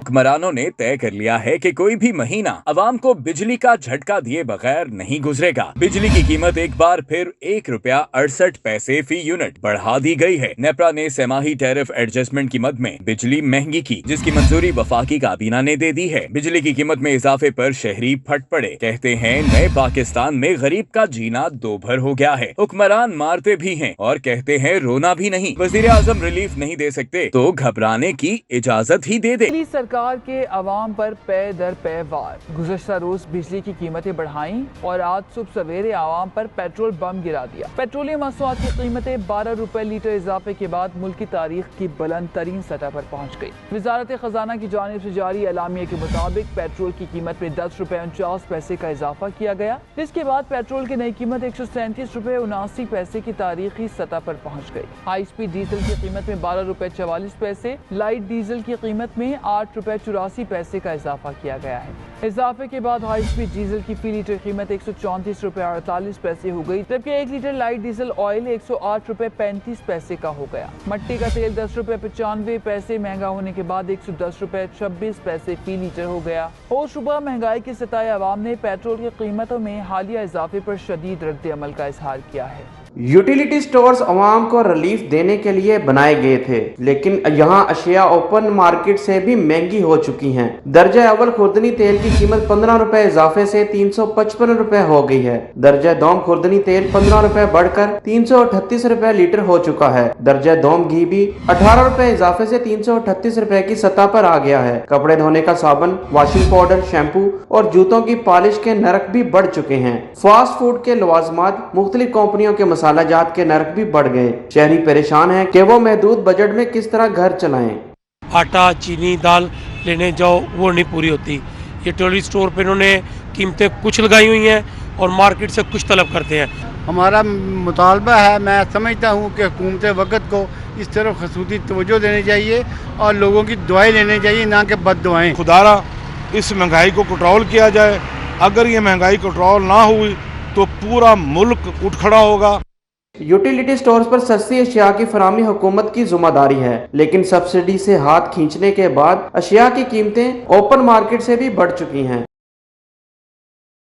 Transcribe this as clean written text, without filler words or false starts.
हुक्मरानों ने तय कर लिया है कि कोई भी महीना आवाम को बिजली का झटका दिए बगैर नहीं गुजरेगा। बिजली की कीमत एक बार फिर ₹1.68 फी यूनिट बढ़ा दी गई है। नेपरा ने सेमाही टैरिफ एडजस्टमेंट की मद में बिजली महंगी की, जिसकी मंजूरी वफाकी काबीना ने दे दी है। बिजली की कीमत में इजाफे पर शहरी फट पड़े, कहते हैं नए पाकिस्तान में गरीब का जीना दोभर हो गया है। हुक्मरान मारते भी हैं और कहते हैं रोना भी नहीं। वजीर आजम रिलीफ नहीं दे सकते तो घबराने की इजाजत ही दे दे। सरकार के अवाम पर पे दर पे वार। गुज़श्ता रोज बिजली की कीमतें बढ़ाई और आज सुबह सवेरे आवाम पर पेट्रोल बम गिरा दिया। पेट्रोलियम मसनूआत की कीमतें ₹12 लीटर इजाफे के बाद मुल्क की तारीख की बुलंद तरीन सतह पर पहुँच गई। वजारत खजाना की जानिब से जारी एलामिया के मुताबिक पेट्रोल की कीमत में ₹10.49 का इजाफा किया गया, जिसके बाद पेट्रोल की नई कीमत ₹137.79 की तारीखी सतह पर पहुँच गई। हाई स्पीड डीजल की कीमत में ₹12.44, लाइट डीजल की कीमत में ₹8.84 का इजाफा किया गया है। इजाफे के बाद हाई स्पीड डीजल की फी लीटर कीमत ₹134.48 हो गई, जबकि 1 लीटर लाइट डीजल ऑयल ₹108.35 का हो गया। मट्टी का तेल ₹10.95 महंगा होने के बाद ₹110.26 फी लीटर हो गया। और सुबह महंगाई के सताए अवाम ने पेट्रोल की कीमतों में हालिया इजाफे पर शदीद रद्द अमल का इजहार किया है। यूटिलिटी स्टोर्स अवाम को रिलीफ देने के लिए बनाए गए थे, लेकिन यहाँ अशिया ओपन मार्केट से भी महंगी हो चुकी हैं। दर्जा अव्वल खुर्दनी तेल की कीमत ₹15 इजाफे से ₹355 हो गई है। दर्जा दोम खुर्दनी तेल ₹15 बढ़कर ₹338 लीटर हो चुका है। दर्जा दोम घी भी ₹18 इजाफे से ₹338 की सतह पर आ गया है। कपड़े धोने का साबुन, वॉशिंग पाउडर, शैम्पू और जूतों की पॉलिश के नरक भी बढ़ चुके हैं। फास्ट फूड के लवाजमात, मुख्तलिफ कंपनियों के मसाला जात के नरक भी बढ़ गए। शहरी परेशान हैं कि वो महदूद बजट में किस तरह घर चलाएं। आटा, चीनी, दाल लेने जाओ वो नहीं पूरी होती। ये यूटिलिटी स्टोर पे इन्होंने कीमतें कुछ लगाई हुई हैं और मार्केट से कुछ तलब करते हैं। हमारा मुतालबा है, मैं समझता हूँ कि हुकूमत वक्त को इस तरफ खसूसी तवज्जो देनी चाहिए और लोगों की दुआएं लेनी चाहिए, ना कि बद दुआएं। खुदारा इस महंगाई को कंट्रोल किया जाए। अगर ये महंगाई कंट्रोल ना हुई तो पूरा मुल्क उठ खड़ा होगा। यूटिलिटी स्टोर्स पर सस्ती अशिया की फराहमी हुकूमत की जिम्मेदारी है, लेकिन सब्सिडी से हाथ खींचने के बाद अशिया की कीमतें ओपन मार्केट से भी बढ़ चुकी हैं।